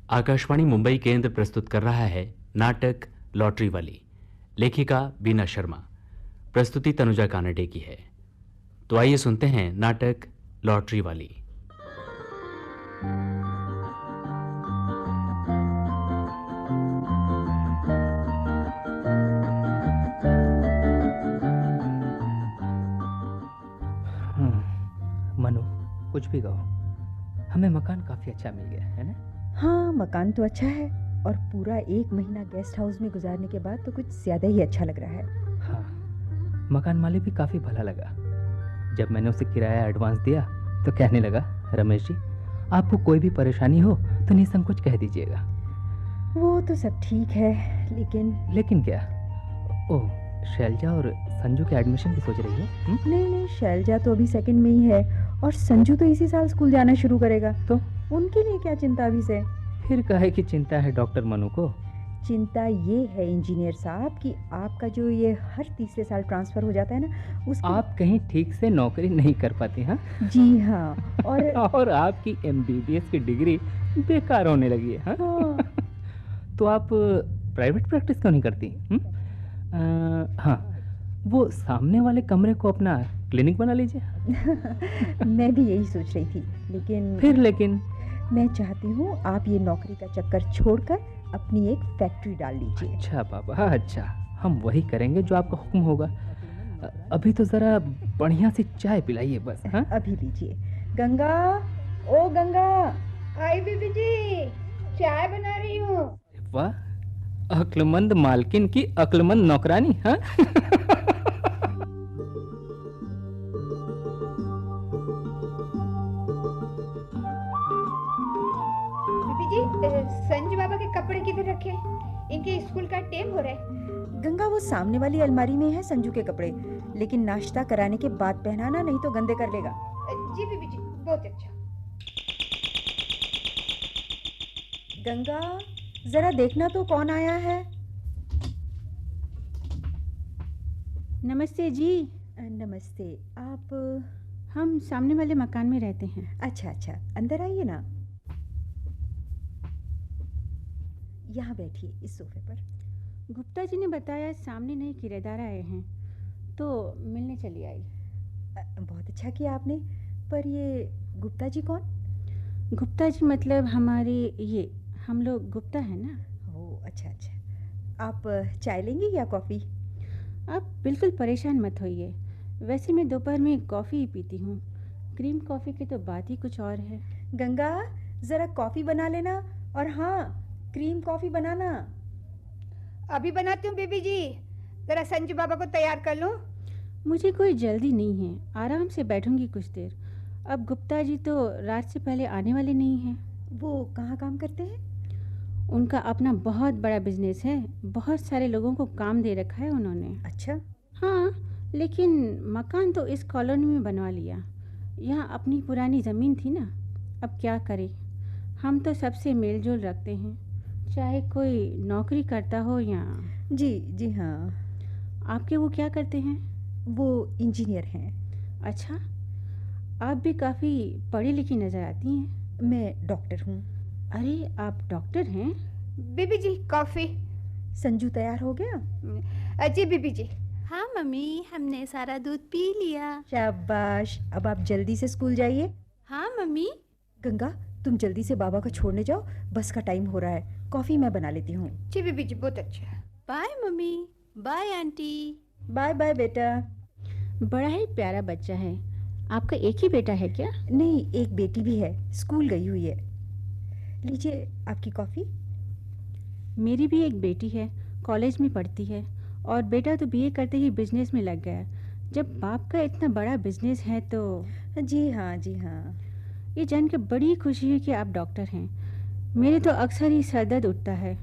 आकाशवाणी मुंबई केंद्र प्रस्तुत कर रहा है नाटक लॉटरी वाली। लेखिका बीना शर्मा, प्रस्तुति तनुजा कानडे की है। तो आइए सुनते हैं नाटक लॉटरी वाली। मनु, कुछ भी कहो, हमें मकान काफी अच्छा मिल गया है ना? हाँ, मकान तो अच्छा है और पूरा 1 महीना गेस्ट हाउस में गुजारने के बाद तो कुछ ज्यादा ही अच्छा लग रहा है। हाँ, मकान मालिक भी काफी भला लगा। जब मैंने उसे किराया एडवांस दिया तो कहने लगा, रमेश जी, आपको कोई भी परेशानी हो तो निसंकोच कह दीजिएगा। वो तो सब ठीक है, लेकिन क्या? ओह, शैलजा और संजू के एडमिशन की सोच रही हो? नहीं, शैलजा तो अभी सेकंड में ही है और संजू तो इसी साल स्कूल जाना शुरू करेगा, तो उनके लिए क्या चिंता अभी से? फिर काहे की चिंता है डॉक्टर मनु को? चिंता ये है इंजीनियर साहब कि आपका जो ये हर तीसरे साल ट्रांसफर हो जाता है ना, उसकी आप कहीं ठीक से नौकरी नहीं कर पाती? हाँ जी हाँ, और आपकी MBBS की डिग्री बेकार होने लगी है। हाँ? तो आप प्राइवेट प्रैक्टिस क्यों नहीं करती? हाँ, वो सामने वाले कमरे को अपना क्लिनिक बना लीजिए। मैं भी यही सोच रही थी, लेकिन मैं चाहती हूँ आप ये नौकरी का चक्कर छोड़कर अपनी एक फैक्ट्री डाल लीजिए। अच्छा बाबा, अच्छा, हम वही करेंगे जो आपका हुक्म होगा। अभी तो जरा बढ़िया सी चाय पिलाइए बस। हाँ? अभी लीजिए। गंगा, ओ गंगा। आई बीबी जी, चाय बना रही हूँ। वाह, अक्लमंद मालकिन की अक्लमंद नौकरानी। हाँ? बीबी जी, संजू बाबा के कपड़े किधर रखे? इनके स्कूल का टाइम हो रहा है। गंगा, वो सामने वाली अलमारी में है संजू के कपड़े, लेकिन नाश्ता कराने के बाद पहनाना, नहीं तो गंदे कर लेगा। जी बीबी जी, बहुत अच्छा। गंगा, जरा देखना तो कौन आया है। नमस्ते जी। नमस्ते। आप? हम सामने वाले मकान में रहते हैं। अच्छा, अंदर आइए ना। यहाँ बैठिए इस सोफे पर। गुप्ता जी ने बताया सामने नए किराएदार आए हैं, तो मिलने चली आई। बहुत अच्छा किया आपने। पर ये गुप्ता जी कौन? गुप्ता जी मतलब हमारे, ये हम लोग गुप्ता है ना। ओह, अच्छा। आप चाय लेंगे या कॉफ़ी? आप बिल्कुल परेशान मत होइए। वैसे मैं दोपहर में कॉफ़ी ही पीती हूँ। क्रीम कॉफ़ी की तो बात ही कुछ और है। गंगा, ज़रा कॉफ़ी बना लेना, और हाँ, क्रीम कॉफ़ी बनाना। अभी बनाती हूँ बीबी जी, जरा संजू बाबा को तैयार कर लूँ। मुझे कोई जल्दी नहीं है, आराम से बैठूंगी कुछ देर। अब गुप्ता जी तो रात से पहले आने वाले नहीं हैं। वो कहाँ काम करते हैं? उनका अपना बहुत बड़ा बिजनेस है, बहुत सारे लोगों को काम दे रखा है उन्होंने। अच्छा। हाँ, लेकिन मकान तो इस कॉलोनी में बनवा लिया। यहाँ अपनी पुरानी ज़मीन थी ना, अब क्या करें। हम तो सबसे मेल जोल रखते हैं, चाहे कोई नौकरी करता हो या। जी हाँ। आपके वो क्या करते हैं? वो इंजीनियर हैं। अच्छा, आप भी काफ़ी पढ़ी लिखी नज़र आती हैं। मैं डॉक्टर हूँ। अरे, आप डॉक्टर हैं? बीबी जी, कॉफी। संजू तैयार हो गया? जी बीबी जी। हाँ मम्मी, हमने सारा दूध पी लिया। शाबाश, अब आप जल्दी से स्कूल जाइए। हाँ मम्मी। गंगा, तुम जल्दी से बाबा को छोड़ने जाओ, बस का टाइम हो रहा है। कॉफ़ी मैं बना लेती हूँ। जी बीबी जी, बहुत अच्छा। Bye mummy. Bye aunty. Bye bye बेटा। बड़ा ही प्यारा बच्चा है। आपका एक ही बेटा है क्या? नहीं, एक बेटी भी है, स्कूल गई हुई है। लीजिए आपकी कॉफ़ी। मेरी भी एक बेटी है, कॉलेज में पढ़ती है, और बेटा तो BA करते ही बिजनेस में लग गया। जब बाप का इतना बड़ा बिजनेस है तो। जी हाँ। ये जानकर बड़ी खुशी है कि आप डॉक्टर हैं। मेरे तो अक्सर ही सर दर्द उठता है,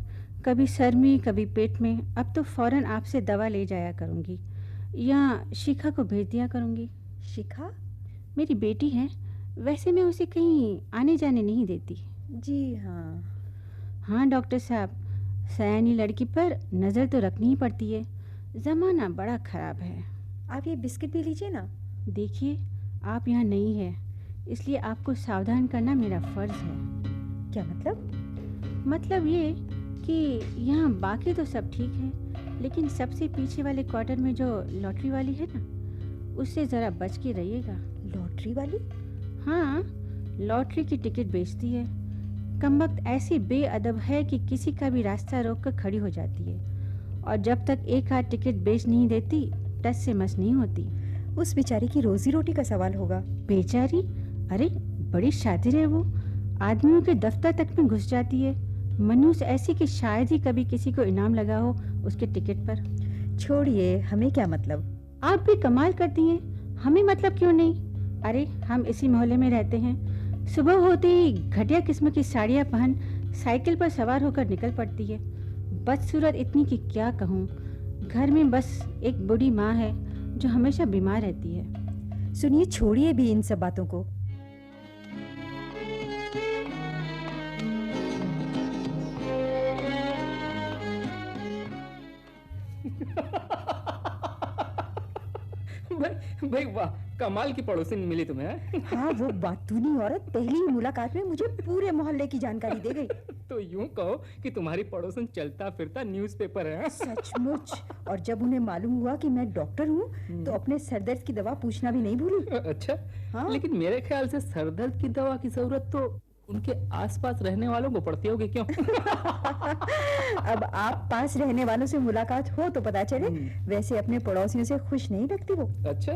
कभी सर में कभी पेट में। अब तो फ़ौरन आपसे दवा ले जाया करूँगी, या शिखा को भेज दिया करूँगी। शिखा? मेरी बेटी है, वैसे मैं उसे कहीं आने जाने नहीं देती। जी हाँ। हाँ डॉक्टर साहब, सयानी लड़की पर नज़र तो रखनी ही पड़ती है, ज़माना बड़ा ख़राब है। आप ये बिस्किट भी लीजिए ना। देखिए, आप यहाँ नहीं है, इसलिए आपको सावधान करना मेरा फ़र्ज़ है। क्या मतलब? मतलब ये कि यहाँ बाकी तो सब ठीक है, लेकिन सबसे पीछे वाले क्वार्टर में जो लॉटरी वाली है ना, उससे ज़रा बच के रहिएगा। लॉटरी वाली? हाँ, लॉटरी की टिकट बेचती है। कमबख्त ऐसी बेअदब है कि किसी का भी रास्ता रोक कर खड़ी हो जाती है, और जब तक एक हाथ टिकट बेच नहीं देती टस से मस नहीं होती। उस बेचारी की रोजी रोटी का सवाल होगा। बेचारी? अरे बड़ी शातिर है वो, आदमियों के दफ्तर तक में घुस जाती है। मनूस ऐसी कि शायद ही कभी किसी को इनाम लगा हो उसके टिकट पर। छोड़िए, हमें क्या मतलब। आप भी कमाल करती हैं, हमें मतलब क्यों नहीं। अरे हम इसी मोहल्ले में रहते हैं। सुबह होते ही घटिया किस्म की साड़ियाँ पहन साइकिल पर सवार होकर निकल पड़ती है। बदसूरत इतनी कि क्या कहूँ। घर में बस एक बूढ़ी माँ है जो हमेशा बीमार रहती है। सुनिए, छोड़िए भी इन सब बातों को। भाई वाह, कमाल की पड़ोसी मिली तुम्हें, हैं? हाँ, वो बातूनी औरत पहली ही मुलाकात में मुझे पूरे मोहल्ले की जानकारी दे गई। तो यूं कहो कि तुम्हारी पड़ोसन चलता फिरता न्यूज़पेपर है। सचमुच। और जब उन्हें मालूम हुआ कि मैं डॉक्टर हूँ तो अपने सरदर्द की दवा पूछना भी नहीं भूली। अच्छा। हाँ? लेकिन मेरे ख्याल से सरदर्द की दवा की जरूरत तो उनके आसपास रहने वालों को पड़ती होगी, क्यों? अब आप पास रहने वालों से मुलाकात हो तो पता चले। वैसे अपने पड़ोसियों से खुश नहीं लगती वो। अच्छा।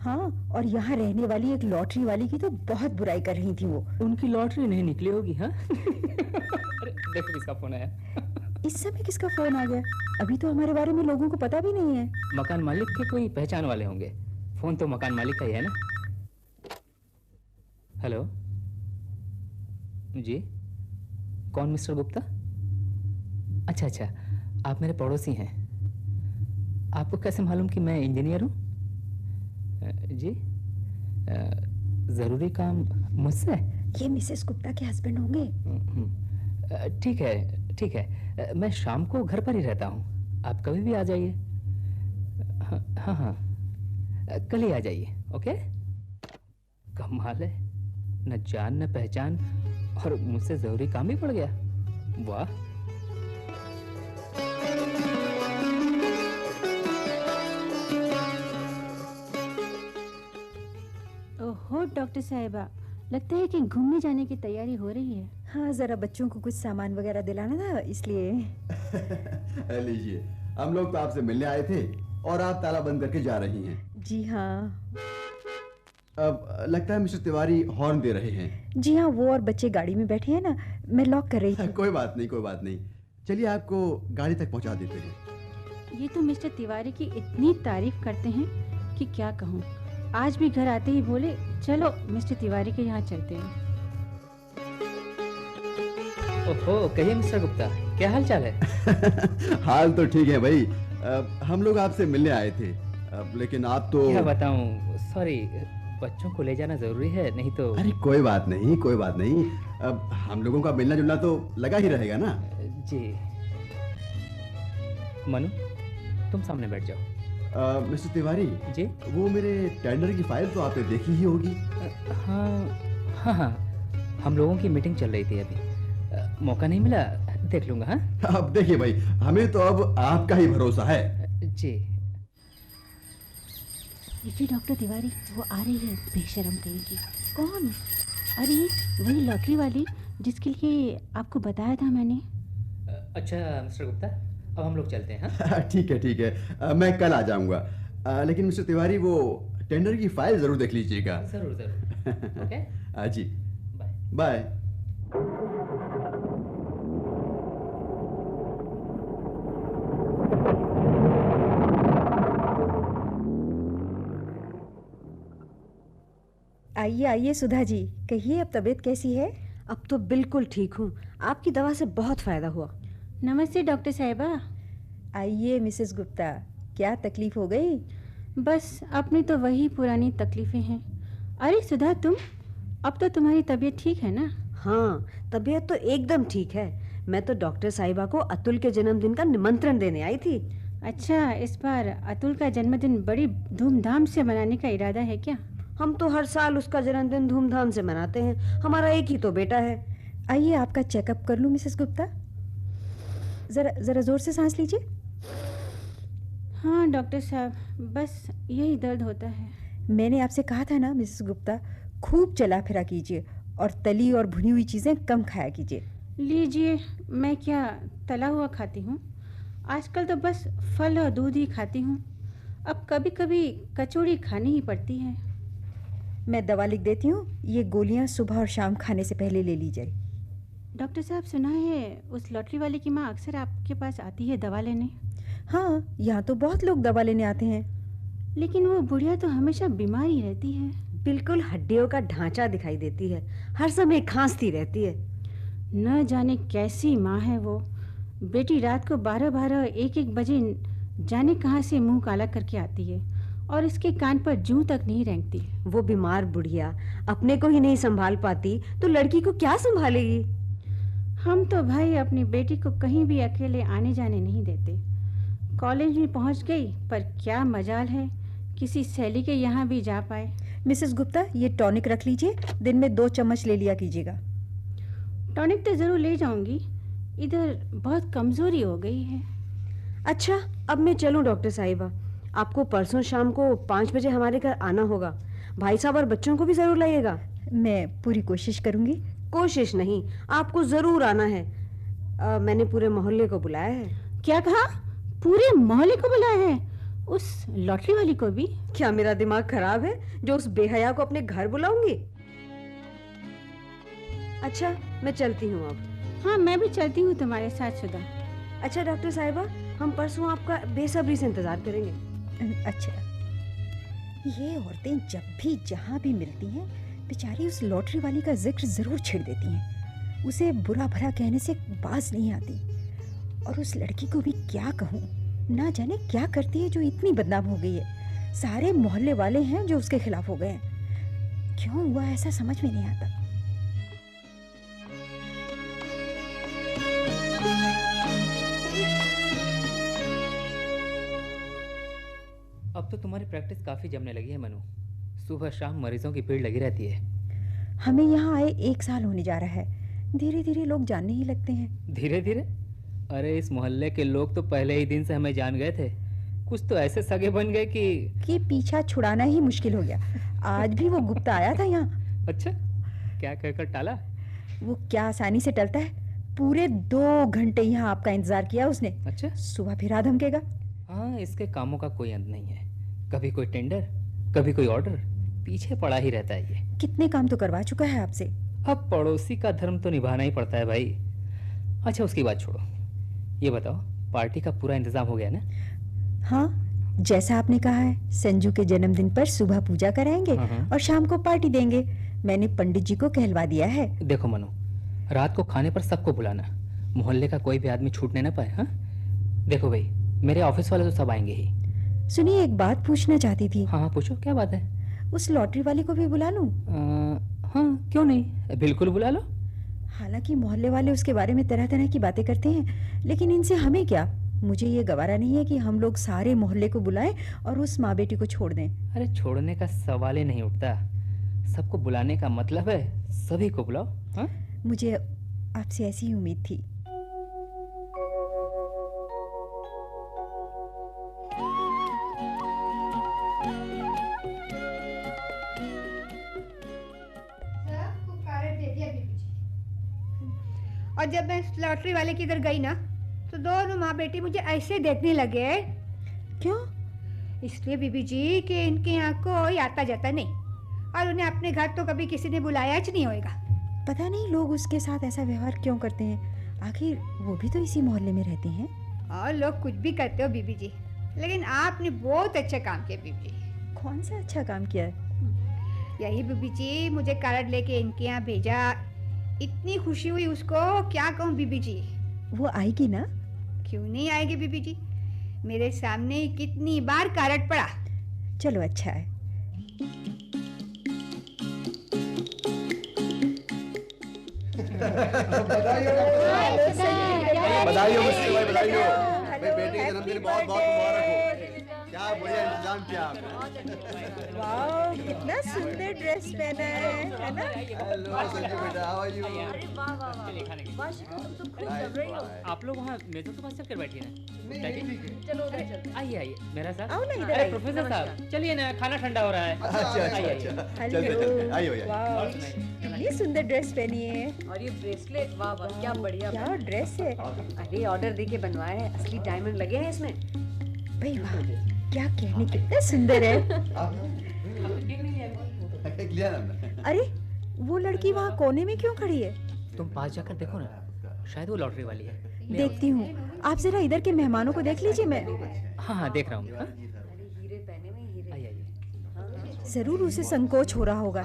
हाँ, और यहाँ रहने वाली एक लॉटरी वाली की तो बहुत बुराई कर रही थी वो। उनकी लॉटरी नहीं निकली होगी, हाँ? अरे देखो किसका फोन आया। इस समय किसका फोन आ गया? अभी तो हमारे बारे में लोगों को पता भी नहीं है। मकान मालिक के कोई पहचान वाले होंगे। फोन तो मकान मालिक का ही है ना। हेलो जी, कौन मिस्टर गुप्ता? अच्छा अच्छा, आप मेरे पड़ोसी हैं। आपको कैसे मालूम कि मैं इंजीनियर हूँ? जी, ज़रूरी काम मुझसे? ये मिसेस गुप्ता के हस्बैंड होंगे। ठीक है ठीक है, मैं शाम को घर पर ही रहता हूँ, आप कभी भी आ जाइए। हाँ हाँ, कल ही आ जाइए। ओके। कमाल है, न जान न पहचान, और मुझसे जरूरी काम ही पड़ गया। वाह। ओहो डॉक्टर साहिबा, लगता है कि घूमने जाने की तैयारी हो रही है। हाँ, जरा बच्चों को कुछ सामान वगैरह दिलाना था, इसलिए। लीजिए, हम लोग तो आपसे मिलने आए थे और आप ताला बंद करके जा रही हैं। जी हाँ। अब लगता है मिस्टर तिवारी हॉर्न दे रहे हैं। जी हाँ, वो और बच्चे गाड़ी में बैठे हैं ना, मैं लॉक कर रही थी। कोई बात नहीं, कोई बात नहीं। चलिए आपको गाड़ी तक पहुंचा देते हैं। ये तो मिस्टर तिवारी की इतनी तारीफ करते हैं कि क्या कहूँ। आज भी घर आते ही बोले, चलो मिस्टर तिवारी के यहाँ चलते हैं। ओहो, कहिए मिस्टर गुप्ता, क्या हाल चाल है? हाल तो ठीक है भाई। हम लोग आपसे मिलने आए थे, लेकिन आप तो। क्या बताऊं, सॉरी, बच्चों को ले जाना जरूरी है, नहीं तो। अरे कोई बात नहीं, कोई बात नहीं। अब हम लोगों का मिलना जुलना तो लगा ही रहेगा ना। जी। मनु, तुम सामने बैठ जाओ। मिस्टर तिवारी जी, वो मेरे टेंडर की फाइल तो आपने देखी ही होगी। हाँ हाँ हाँ, हम लोगों की मीटिंग चल रही थी अभी, मौका नहीं मिला, देख लूंगा। हाँ अब देखिए भाई, हमें तो अब आपका ही भरोसा है। जी। देखिए डॉक्टर तिवारी, वो आ रही है, बेशरम कहेगी। कौन? अरे वही लॉटरी वाली जिसके लिए आपको बताया था मैंने। अच्छा मिस्टर गुप्ता, अब हम लोग चलते हैं। हाँ ठीक है ठीक है, मैं कल आ जाऊंगा। लेकिन मिस्टर तिवारी वो टेंडर की फाइल जरूर देख लीजिएगा। जरूर जरूर। ओके, जी, बाय बाय। आइए आइए सुधा जी, कहिए अब तबीयत कैसी है? अब तो बिल्कुल ठीक हूँ, आपकी दवा से बहुत फायदा हुआ। नमस्ते डॉक्टर साहिबा। आइए मिसेस गुप्ता, क्या तकलीफ हो गई? बस अपनी तो वही पुरानी तकलीफें हैं। अरे सुधा, तुम अब तो तुम्हारी तबीयत ठीक है ना? हाँ, तबीयत तो एकदम ठीक है। मैं तो डॉक्टर साहिबा को अतुल के जन्मदिन का निमंत्रण देने आई थी। अच्छा, इस बार अतुल का जन्मदिन बड़ी धूमधाम से मनाने का इरादा है क्या? हम तो हर साल उसका जन्मदिन धूमधाम से मनाते हैं, हमारा एक ही तो बेटा है। आइए आपका चेकअप कर लूं मिसेस गुप्ता। जरा जरा जोर से सांस लीजिए। हाँ डॉक्टर साहब, बस यही दर्द होता है। मैंने आपसे कहा था ना मिसेस गुप्ता, खूब चला फिरा कीजिए और तली और भुनी हुई चीज़ें कम खाया कीजिए। लीजिए, मैं क्या तला हुआ खाती हूँ? आजकल तो बस फल और दूध ही खाती हूँ। अब कभी कभी कचौड़ी खानी ही पड़ती है। मैं दवा लिख देती हूँ, ये गोलियाँ सुबह और शाम खाने से पहले ले लीजिए। डॉक्टर साहब, सुना है उस लॉटरी वाले की माँ अक्सर आपके पास आती है दवा लेने? हाँ, यहाँ तो बहुत लोग दवा लेने आते हैं। लेकिन वो बुढ़िया तो हमेशा बीमार ही रहती है। बिल्कुल हड्डियों का ढांचा दिखाई देती है, हर समय खांसती रहती है। न जाने कैसी माँ है वो। बेटी रात को 12-12, 1-1 बजे जाने कहाँ से मुंह काला करके आती है और इसके कान पर जूं तक नहीं रेंगती। वो बीमार बुढ़िया अपने को ही नहीं संभाल पाती तो लड़की को क्या संभालेगी? हम तो भाई अपनी बेटी को कहीं भी अकेले आने जाने नहीं देते। कॉलेज में पहुंच गई, पर क्या मजाल है किसी सहेली के यहाँ भी जा पाए। मिसेस गुप्ता, ये टॉनिक रख लीजिए, दिन में 2 चम्मच ले लिया कीजिएगा। टॉनिक तो ज़रूर ले जाऊंगी, इधर बहुत कमज़ोरी हो गई है। अच्छा, अब मैं चलूं डॉक्टर साहिबा? आपको परसों शाम को 5 बजे हमारे घर आना होगा। भाई साहब और बच्चों को भी ज़रूर लाइएगा। मैं पूरी कोशिश करूंगी। कोशिश नहीं, आपको ज़रूर आना है। मैंने पूरे मोहल्ले को बुलाया है। क्या कहा? पूरे मोहल्ले को बुलाया है? उस लॉटरी वाली को भी? क्या मेरा दिमाग खराब है जो उस बेहया को अपने घर बुलाऊंगी? अच्छा, मैं चलती हूँ अब। हाँ, मैं भी चलती हूँ तुम्हारे साथ सुधा। अच्छा डॉक्टर साहिबा, हम परसों आपका बेसब्री से इंतजार करेंगे। अच्छा, ये औरतें जब भी जहाँ भी मिलती हैं बेचारी उस लॉटरी वाली का जिक्र जरूर छेड़ देती हैं। उसे बुरा भला कहने से बाज नहीं आती। और उस लड़की को भी क्या कहूँ, ना जाने क्या करती है जो इतनी बदनाम हो गई है। सारे मोहल्ले वाले हैं जो उसके खिलाफ हो गए हैं। क्यों हुआ ऐसा समझ में नहीं आता। अब तो तुम्हारी प्रैक्टिस काफ़ी जमने लगी है मनु। सुबह शाम मरीजों की भीड़ लगी रहती है। हमें यहाँ आए 1 साल होने जा रहा है। धीरे धीरे लोग जानने ही लगते हैं। धीरे धीरे? अरे इस मोहल्ले के लोग तो पहले ही दिन से हमें जान गए थे। कुछ तो ऐसे सगे बन गए कि पीछा छुड़ाना ही मुश्किल हो गया। आज भी वो गुप्ता आया था यहाँ। अच्छा, क्या कहकर टाला? वो क्या आसानी से टलता है। पूरे 2 घंटे यहाँ आपका इंतजार किया उसने। अच्छा, सुबह फिर आ धमकेगा। हाँ, इसके कामों का कोई अंत नहीं है। कभी कोई टेंडर, कभी कोई ऑर्डर, पीछे पड़ा ही रहता है ये। कितने काम तो करवा चुका है आपसे। अब पड़ोसी का धर्म तो निभाना ही पड़ता है भाई। अच्छा, उसकी बात छोड़ो, ये बताओ पार्टी का पूरा इंतजाम हो गया ना? हाँ, जैसा आपने कहा है, संजू के जन्मदिन पर सुबह पूजा कराएंगे और शाम को पार्टी देंगे। मैंने पंडित जी को कहलवा दिया है। देखो मनु, रात को खाने पर सबको बुलाना, मोहल्ले का कोई भी आदमी छूटने ना पाए। हाँ, देखो भाई, मेरे ऑफिस वाले तो सब आएंगे ही। सुनिए, एक बात पूछना चाहती थी। हाँ पूछो, क्या बात है? उस लॉटरी वाले को भी बुला लूं? हाँ, क्यों नहीं, बिल्कुल बुला लो। हालांकि मोहल्ले वाले उसके बारे में तरह तरह की बातें करते हैं, लेकिन इनसे हमें क्या। मुझे ये गवारा नहीं है कि हम लोग सारे मोहल्ले को बुलाएं और उस माँ बेटी को छोड़ दें। अरे छोड़ने का सवाल ही नहीं उठता। सबको बुलाने का मतलब है सभी को बुलाओ। हाँ, मुझे आपसे ऐसी ही उम्मीद थी। और जब मैं लॉटरी वाले की इधर गई ना, तो दोनों माँ बेटी मुझे ऐसे देखने लगे। क्यों? इसलिए बीबी जी कि इनके यहाँ कोई आता जाता नहीं और उन्हें अपने घर तो कभी किसी ने बुलाया ही नहीं होगा। पता नहीं लोग उसके साथ ऐसा व्यवहार क्यों करते हैं। आखिर वो भी तो इसी मोहल्ले में रहते हैं। और लोग कुछ भी करते हो बीबी जी, लेकिन आपने बहुत अच्छा काम किया बीबी जी। कौन सा अच्छा काम किया है? यही बीबी जी, मुझे कार्ड लेके इनके यहाँ भेजा। इतनी खुशी हुई उसको, क्या कहूँ बीबी जी। वो आएगी ना? क्यों नहीं आएगी बीबी जी, मेरे सामने कितनी बार कार्ड पड़ा। चलो अच्छा है। बधाई हो मुझसे भाई, बधाई हो। मेरे बेटे के जन्मदिन बहुत बहुत मुबारक हो। क्या बढ़िया इंतजाम किया आपने। वाह, कितना सुंदर ड्रेस पहना है ना? हेलो संजू बेटा, हाउ आर यू? अरे वाह वाह वाह, वाह शिखा, तुम तो खूब जम रही हो। आप लोग वहाँ मेजों के पास चलकर बैठिए ना। चलो उधर चलते हैं। आइए आइए मेरा साथ। आओ ना, इधर अरे आइए। प्रोफेसर साहब चलिए ना, खाना ठंडा हो रहा है। अच्छा अच्छा आइए, अच्छा, हेलो। चलते चलते, आइए आइए। वाह, कितनी सुंदर ड्रेस पहनी है। और ये ब्रेसलेट, वाह वाह क्या बढ़िया। क्या ड्रेस है। अरे ऑर्डर देके बनवाया है, असली डायमंड लगे हैं इसमें। भाई वाह, क्या कहने, कितना सुंदर है। एक लिया ना हमने। अरे वो लड़की वहाँ कोने में क्यों खड़ी है? तुम पास जाकर देखो ना, शायद वो लॉटरी वाली है। देखती हूँ। आप जरा इधर के मेहमानों को देख लीजिए। मैं हाँ हाँ देख रहा हूँ। हाँ? हीरे पहने में हीरे। आइए आइए। जरूर उसे संकोच हो रहा होगा।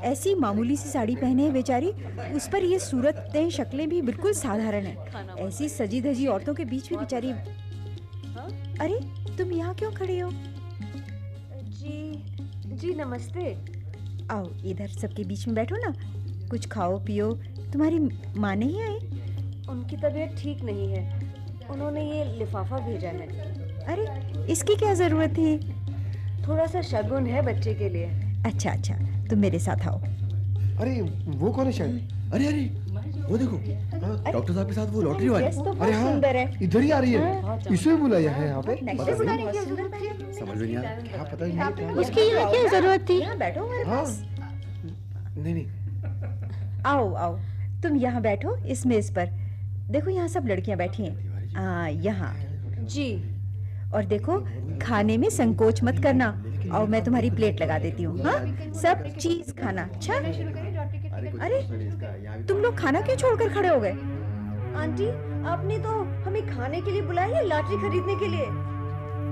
ऐसी मामूली सी साड़ी पहने है बेचारी, उस पर ये सूरतें शक्लें भी बिल्कुल साधारण है। ऐसी सजी धजी औरतों के बीच भी बेचारी। अरे तुम यहाँ क्यों खड़ी हो? जी नमस्ते। आओ इधर सबके बीच में बैठो ना, कुछ खाओ पियो। तुम्हारी माँ नहीं आई? उनकी तबीयत ठीक नहीं है, उन्होंने ये लिफाफा भेजा है। अरे इसकी क्या जरूरत थी? थोड़ा सा शगुन है बच्चे के लिए। अच्छा अच्छा, तुम मेरे साथ आओ। अरे वो कौन है शायद? अरे अरे वो देखो, डॉक्टर साहब के साथ वो लॉटरी वाली। ड्रेस तो अरे बहुत हाँ, सुंदर है। इधर ही आ रही है। इसे बुलाया है यहाँ पे? नक्शे बुलाने की जरूरत है। समझ में नहीं आ रहा। क्या पता नहीं क्या। उसकी यहाँ क्या जरूरत थी? यहाँ बैठो हमारे हाँ पास। नहीं आओ आओ, तुम यहाँ बैठो इस मेज पर। देखो यहाँ सब लड़कियाँ बैठी हैं। यहाँ। जी। और देखो, खाने में संकोच मत करना। और मैं तुम्हारी प्लेट लगा देती हूँ। हाँ, सब चीज खाना। अच्छा? अरे तुम लोग खाना क्यों छोड़कर खड़े हो गए? आंटी, आपने तो हमें खाने के लिए बुलाया है, लॉटरी खरीदने के लिए।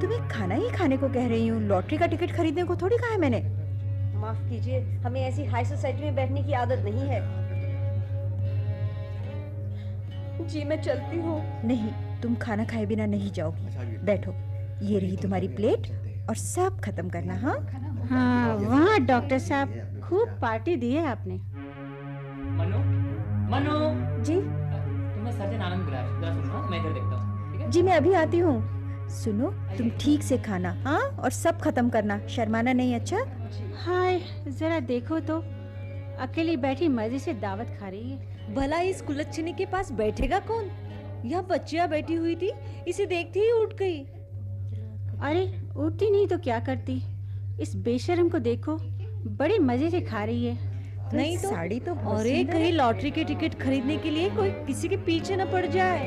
तुम्हें खाना ही खाने को कह रही हूँ, लॉटरी का टिकट खरीदने को थोड़ी कहा है मैंने। माफ कीजिए, हमें ऐसी हाई सोसाइटी में बैठने की आदत नहीं है। जी मैं चलती हूँ। नहीं, तुम खाना खाए बिना नहीं जाओगी। बैठो, ये रही तुम्हारी प्लेट और सब खत्म करना। हाँ हाँ, वहाँ डॉक्टर साहब खूब पार्टी दी है आपने। मनु, मनु, जी तुम्हें सर्जन आनंद बुलाया है। जरा सुनो, मैं इधर देखता हूँ। ठीक है? जी मैं अभी आती हूँ। सुनो, तुम ठीक से खाना। हाँ, और सब खत्म करना, शर्माना नहीं। अच्छा? हाय, जरा देखो तो, अकेली बैठी मजे से दावत खा रही है। भला इस कुलच्छनी के पास बैठेगा कौन? यहाँ बच्चियाँ बैठी हुई थी, इसे देखते ही उठ गई। अरे उठती नहीं तो क्या करती? इस बेशर्म को देखो, बड़े मजे से खा रही है। नहीं तो साड़ी तो बहुत और एक सुंदर कहीं है। लॉटरी के टिकट खरीदने के लिए कोई किसी के पीछे न पड़ जाए।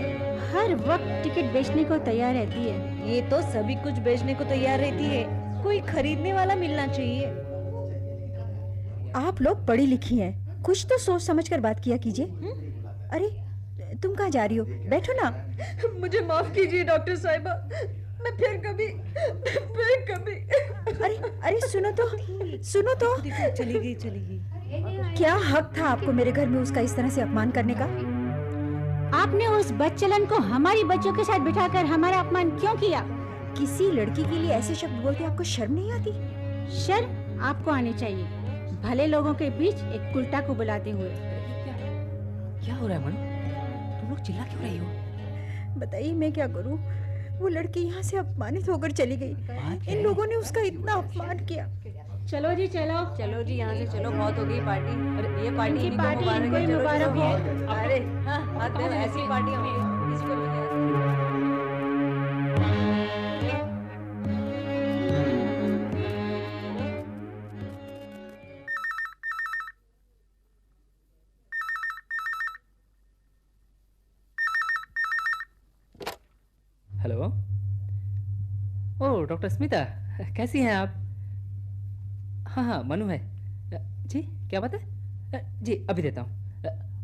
हर वक्त टिकट बेचने को तैयार रहती है। ये तो सभी कुछ बेचने को तैयार रहती है, कोई खरीदने वाला मिलना चाहिए। आप लोग पढ़ी लिखी हैं, कुछ तो सोच समझ कर बात किया कीजिए। अरे तुम कहाँ जा रही हो? बैठो ना। मुझे माफ कीजिए डॉक्टर साहिबा, मैं फिर कभी। अरे अरे सुनो तो, सुनो तो। चली गई। क्या हक था आपको मेरे घर में उसका इस तरह से अपमान करने का? आपने उस बच्चलन को हमारी बच्चों के साथ बिठाकर हमारा अपमान क्यों किया? किसी लड़की के लिए ऐसे शब्द बोलते आपको शर्म नहीं आती? शर्म आपको आनी चाहिए, भले लोगों के बीच एक उल्टा को बुलाते हुए। क्या हो रहा है मनु? तुम लोग चिल्ला क्यों रही हो? बताइए मैं क्या करूं? वो लड़की यहाँ से अपमानित होकर चली गई। इन लोगों ने उसका इतना अपमान किया। चलो जी चलो। चलो जी यहाँ से चलो, बहुत हो गई पार्टी। अरे ये पार्टी इनकी इनको पार्टी मुबारक इनको है, ही चलो, मुबारक चलो। हो। अरे हाँ, आते हैं, ऐसी पार्टी होगी इसको भी ले आते। हेलो। ओह डॉक्टर स्मिता, कैसी हैं आप? हाँ हाँ मनु है। जी क्या बात है? जी अभी देता हूँ।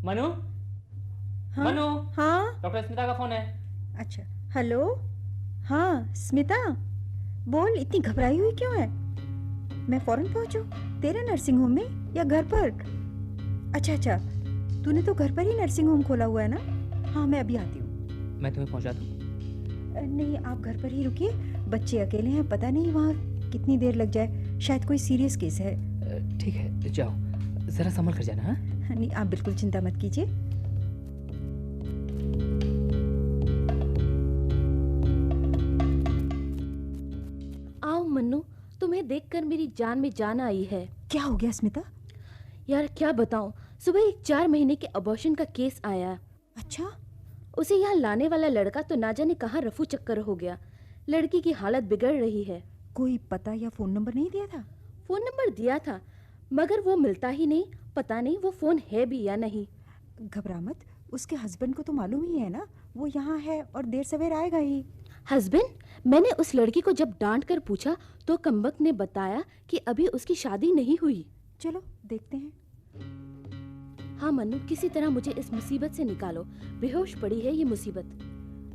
मनु, हाँ? मनु, हाँ डॉक्टर स्मिता का फोन है। अच्छा, हेलो। हाँ स्मिता, बोल, इतनी घबराई हुई क्यों है? मैं फौरन पहुंचूं तेरे नर्सिंग होम में या घर पर? अच्छा अच्छा, तूने तो घर पर ही नर्सिंग होम खोला हुआ है ना? हाँ मैं अभी आती हूँ। मैं तुम्हें पहुंचा दूँ? नहीं, आप घर पर ही रुकिए, बच्चे अकेले हैं, पता नहीं वहाँ कितनी देर लग जाए, शायद कोई सीरियस केस है। ठीक है, जाओ, जरा संभल कर जाना। हाँ नहीं, आप बिल्कुल चिंता मत कीजिए। आओ मन्नू, तुम्हें देखकर मेरी जान में जान आई है। क्या हो गया स्मिता? यार क्या बताऊं, सुबह एक 4 महीने के अबॉर्शन का केस आया। अच्छा? उसे यहाँ लाने वाला लड़का तो ना जाने कहाँ रफू चक्कर हो गया। लड़की की हालत बिगड़ रही है। कोई पता या फोन नंबर नहीं दिया था? फोन नंबर दिया था मगर वो मिलता ही नहीं। पता नहीं वो फोन है भी या नहीं। घबरा मत, उसके हस्बैंड को तो मालूम ही है ना, वो यहाँ है और देर सवेर आएगा ही। हस्बैंड? मैंने उस लड़की को जब डांट कर पूछा तो कमबख्त ने बताया कि अभी उसकी शादी नहीं हुई। चलो देखते हैं। हाँ मन्नू, किसी तरह मुझे इस मुसीबत से निकालो। बेहोश पड़ी है ये मुसीबत।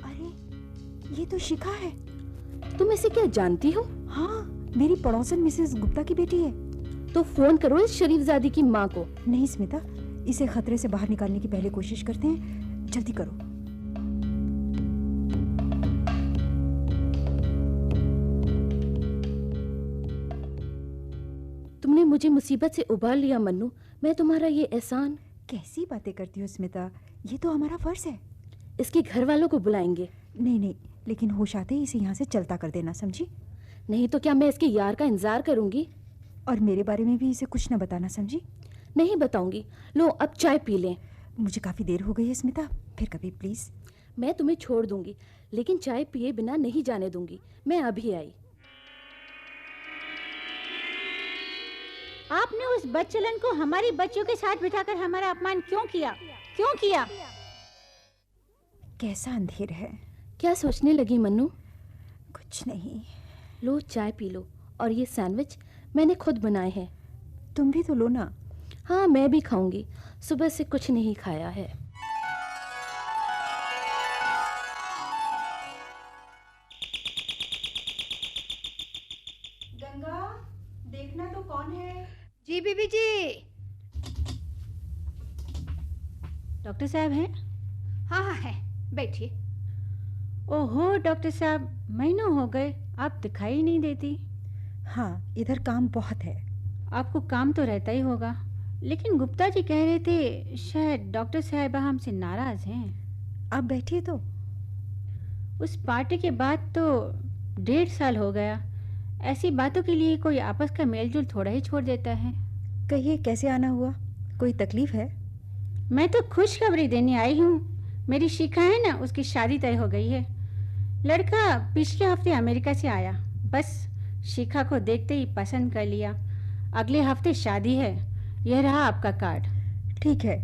अरे ये तो शिखा है। तुम इसे क्या जानती हो? हाँ, मेरी पड़ोसन मिसेस गुप्ता की बेटी है। तो फोन करो इस शरीफजादी की माँ को। नहीं स्मिता, इसे खतरे से बाहर निकालने की पहले कोशिश करते हैं। जल्दी करो। तुमने मुझे मुसीबत से उबार लिया मन्नू। मैं तुम्हारा ये एहसान। कैसी बातें करती हो स्मिता, ये तो हमारा फर्ज है। इसके घर वालों को बुलाएंगे। नहीं नहीं, लेकिन होश आते ही इसे यहाँ से चलता कर देना, समझी? नहीं तो क्या मैं इसके यार का इंतजार करूंगी? और मेरे बारे में भी इसे कुछ न बताना, समझी? नहीं बताऊंगी। लो अब चाय पी लें। मुझे काफी देर हो गई है स्मिता, फिर कभी प्लीज। मैं तुम्हें छोड़ दूंगी लेकिन चाय पिए बिना नहीं जाने दूंगी। मैं अभी आई। आपने उस बच्चलन को हमारी बच्चियों के साथ बिठाकर हमारा अपमान क्यों किया? क्यों किया? कैसा अंधेर है। क्या सोचने लगी मन्नू? कुछ नहीं। लो चाय पी लो। और ये सैंडविच मैंने खुद बनाए हैं। तुम भी तो लो ना। हाँ मैं भी खाऊंगी, सुबह से कुछ नहीं खाया है। गंगा, देखना तो कौन है? जी बीबी जी। डॉक्टर साहब हैं? हाँ हाँ है, बैठिए। ओहो डॉक्टर साहब, महीनों हो गए, आप दिखाई नहीं देती। हाँ, इधर काम बहुत है। आपको काम तो रहता ही होगा, लेकिन गुप्ता जी कह रहे थे शायद डॉक्टर साहिबा हमसे नाराज हैं। आप बैठिए तो। उस पार्टी के बाद तो 1.5 साल हो गया। ऐसी बातों के लिए कोई आपस का मेलजोल थोड़ा ही छोड़ देता है। कहिए कैसे आना हुआ? कोई तकलीफ है? मैं तो खुशखबरी देने आई हूँ। मेरी शिखा है ना, उसकी शादी तय हो गई है। लड़का पिछले हफ्ते अमेरिका से आया, बस शिखा को देखते ही पसंद कर लिया। अगले हफ्ते शादी है। यह रहा आपका कार्ड। ठीक है,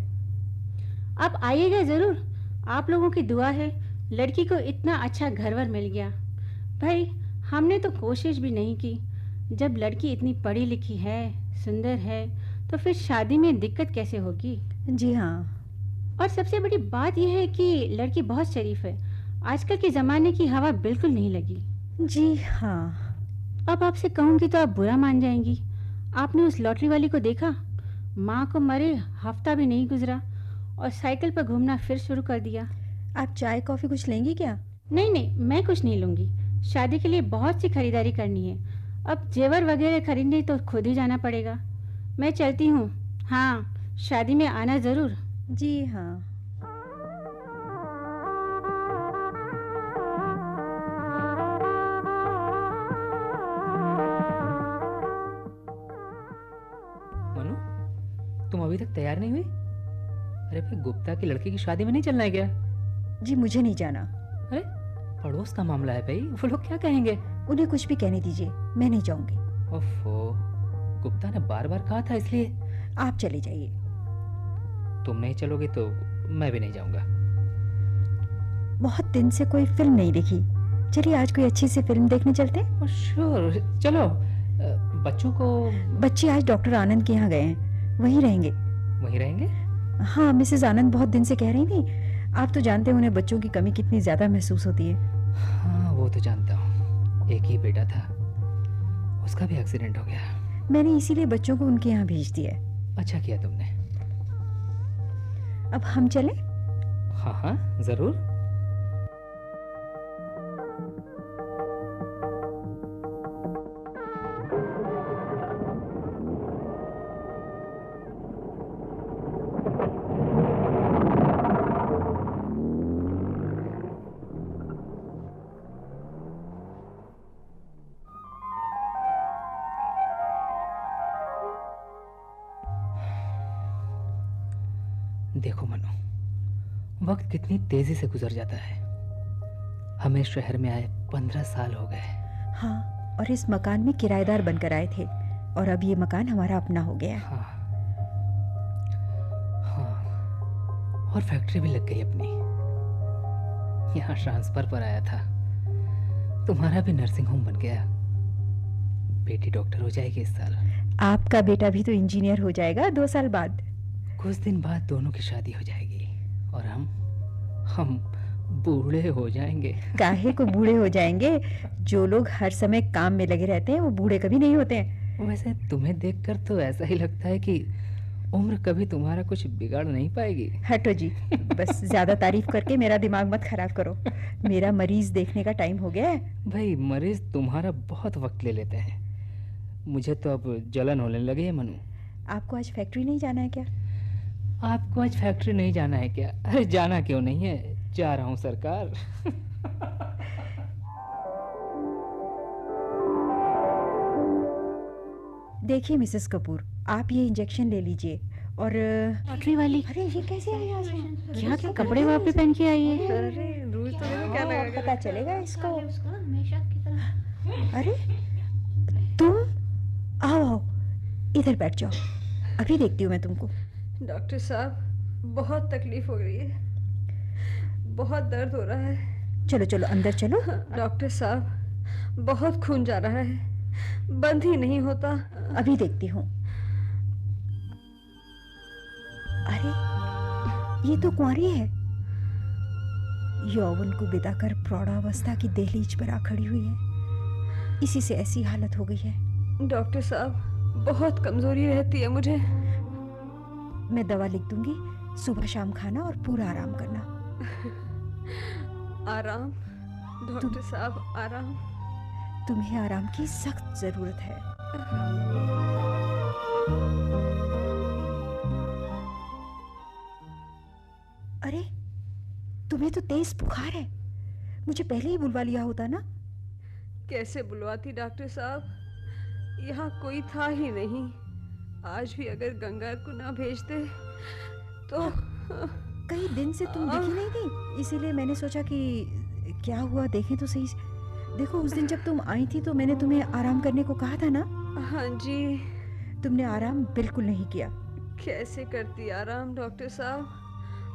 आप आइएगा ज़रूर। आप लोगों की दुआ है लड़की को इतना अच्छा घरवर मिल गया। भाई हमने तो कोशिश भी नहीं की। जब लड़की इतनी पढ़ी लिखी है, सुंदर है, तो फिर शादी में दिक्कत कैसे होगी? जी हाँ। और सबसे बड़ी बात यह है कि लड़की बहुत शरीफ है। आजकल के ज़माने की हवा बिल्कुल नहीं लगी। जी हाँ। अब आपसे कहूँगी तो आप बुरा मान जाएंगी। आपने उस लॉटरी वाली को देखा? माँ को मरे हफ्ता भी नहीं गुजरा और साइकिल पर घूमना फिर शुरू कर दिया। आप चाय कॉफ़ी कुछ लेंगी क्या? नहीं नहीं, मैं कुछ नहीं लूँगी। शादी के लिए बहुत सी खरीदारी करनी है। अब जेवर वगैरह खरीदने तो खुद ही जाना पड़ेगा। मैं चलती हूँ। हाँ, शादी में आना ज़रूर। जी हाँ। मनु, तुम अभी तक तैयार नहीं हुई? अरे भाई, गुप्ता की लड़की की शादी में नहीं चलना है क्या? जी मुझे नहीं जाना। अरे पड़ोस का मामला है भाई, वो लोग क्या कहेंगे? उन्हें कुछ भी कहने दीजिए, मैं नहीं जाऊंगी। ओफो, गुप्ता ने बार बार कहा था इसलिए। आप चले जाइए। तुम नहीं चलोगे तो मैं भी नहीं जाऊंगा। बहुत दिन से कोई फिल्म नहीं देखी। चलिए आज कोई अच्छी सी फिल्म देखने चलते हैं। श्योर, चलो। बच्चों को? बच्चे आज डॉक्टर आनंद के यहाँ गए हैं, वहीं रहेंगे। वहीं रहेंगे? हाँ, मिसेस आनंद बहुत दिन से कह रही थी। आप तो जानते हैं उन्हें बच्चों की कमी कितनी ज्यादा महसूस होती है। हाँ वो तो जानता हूँ। एक ही बेटा था, उसका भी एक्सीडेंट हो गया। मैंने इसीलिए बच्चों को उनके यहाँ भेज दिया है। अच्छा किया तुमने। अब हम चलें? हाँ हाँ जरूर। देखो मनु, वक्त कितनी तेजी से गुजर जाता है। हमें शहर में आए 15 साल हो गए। हाँ, और इस मकान में किराएदार बनकर आए थे और अब ये मकान हमारा अपना हो गया। हाँ हाँ, और फैक्ट्री भी लग गई अपनी। यहाँ ट्रांसफर पर आया था। तुम्हारा भी नर्सिंग होम बन गया। बेटी डॉक्टर हो जाएगी इस साल। आपका बेटा भी तो इंजीनियर हो जाएगा 2 साल बाद। कुछ दिन बाद दोनों की शादी हो जाएगी और हम बूढ़े हो जाएंगे। काहे को बूढ़े हो जाएंगे? जो लोग हर समय काम में लगे रहते हैं वो बूढ़े कभी नहीं होते हैं। वैसे तुम्हें देखकर तो ऐसा ही लगता है कि उम्र कभी तुम्हारा कुछ बिगाड़ नहीं पाएगी। हटो जी, बस ज्यादा तारीफ करके मेरा दिमाग मत खराब करो। मेरा मरीज देखने का टाइम हो गया है। भाई, मरीज तुम्हारा बहुत वक्त ले लेते हैं। मुझे तो अब जलन होने लगी है मनु। आपको आज फैक्ट्री नहीं जाना है क्या? आपको आज फैक्ट्री नहीं जाना है क्या? अरे जाना क्यों नहीं है, जा रहा हूँ सरकार। देखिए मिसेस कपूर, आप ये इंजेक्शन ले लीजिए और लॉटरी वाली। अरे ये कैसे आई आज? क्या क्या कपड़े वापस पहन के आई है? अरे रूज तो देखो क्या हाँ, लगेगा। पता चलेगा इसको। अरे तुम आओ आओ, इधर बैठ जाओ, अभी देखती हूँ मैं तुमको। डॉक्टर साहब, बहुत तकलीफ हो रही है, बहुत दर्द हो रहा है। चलो चलो अंदर चलो। डॉक्टर साहब, बहुत खून जा रहा है, बंद ही नहीं होता। अभी देखती हूँ। अरे ये तो कुंवारी है। यौवन को बिताकर प्रौढ़ावस्था की दहलीज पर आ खड़ी हुई है। इसी से ऐसी हालत हो गई है। डॉक्टर साहब, बहुत कमजोरी रहती है मुझे। मैं दवा लिख दूंगी, सुबह शाम खाना और पूरा आराम करना। आराम? डॉक्टर साहब, आराम? तुम्हें आराम की सख्त जरूरत है। अरे तुम्हें तो तेज बुखार है, मुझे पहले ही बुलवा लिया होता ना। कैसे बुलवाती डॉक्टर साहब, यहाँ कोई था ही नहीं। आज भी अगर गंगा को ना भेजते तो। कई दिन से तुम दिखी नहीं थी, इसीलिए मैंने सोचा कि क्या हुआ देखें तो सही। देखो उस दिन जब तुम आई थी तो मैंने तुम्हें आराम करने को कहा था ना। हाँ जी। तुमने आराम बिल्कुल नहीं किया। कैसे करती आराम डॉक्टर साहब?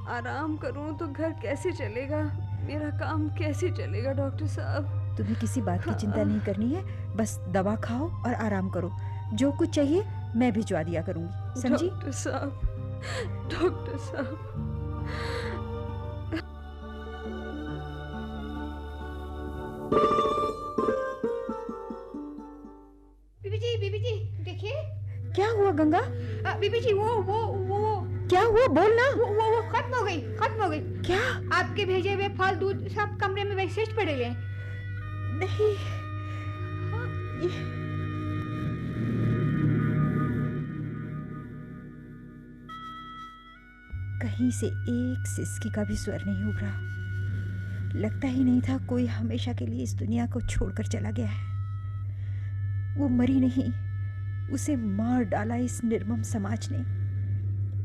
आराम करूं तो घर कैसे चलेगा, मेरा काम कैसे चलेगा डॉक्टर साहब? तुम्हें किसी बात की चिंता नहीं करनी है, बस दवा खाओ और आराम करो। जो कुछ चाहिए मैं भिजवा दिया करूंगी, समझी? डॉक्टर साहब, डॉक्टर साहब। बीबी जी देखिए। क्या हुआ गंगा? बीबी जी वो क्या हुआ, बोल ना। वो खत्म हो गई। क्या? आपके भेजे हुए फल दूध सब कमरे में वैसे ही पड़े हैं। नहीं, कहीं से एक सिसकी का भी स्वर नहीं उभरा। लगता ही नहीं था कोई हमेशा के लिए इस दुनिया को छोड़कर चला गया है। वो मरी नहीं, उसे मार डाला इस निर्मम समाज ने।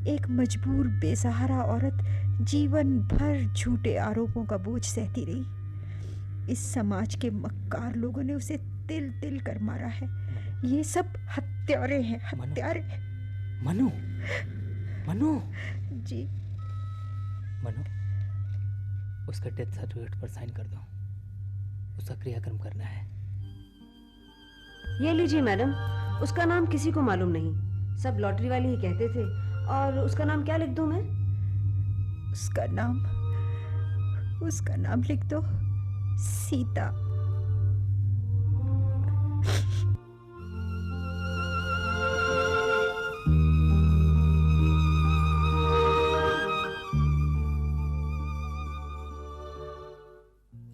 एक मजबूर बेसहारा औरत जीवन भर झूठे आरोपों का बोझ सहती रही। इस समाज के मक्कार लोगों ने उसे तिल तिल कर मारा है। ये सब हत्यारे हैं, हत्यारे। मनु, मनु जी। मनु, उसका डेथ सर्टिफिकेट पर साइन कर दो। उसका क्रियाक्रम करना है। ये लीजिए मैडम, उसका नाम किसी को मालूम नहीं, सब लॉटरी वाले ही कहते थे। और उसका नाम क्या लिख दूं मैं? उसका नाम लिख दो, सीता।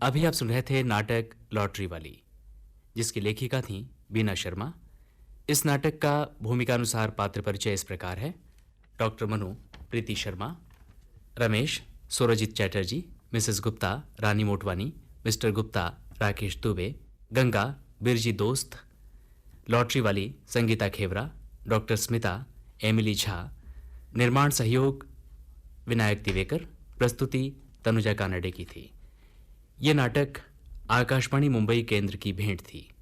अभी आप सुन रहे थे नाटक लॉटरी वाली, जिसकी लेखिका थी बीना शर्मा। इस नाटक का भूमिकानुसार पात्र परिचय इस प्रकार है। डॉक्टर मनु प्रीति शर्मा, रमेश सुरजीत चैटर्जी, मिसेस गुप्ता रानी मोटवानी, मिस्टर गुप्ता राकेश दुबे, गंगा बिरजी दोस्त, लॉटरी वाली संगीता खेवरा, डॉक्टर स्मिता एमिली झा। निर्माण सहयोग विनायक दिवेकर, प्रस्तुति तनुजा कानडे की थी। ये नाटक आकाशवाणी मुंबई केंद्र की भेंट थी।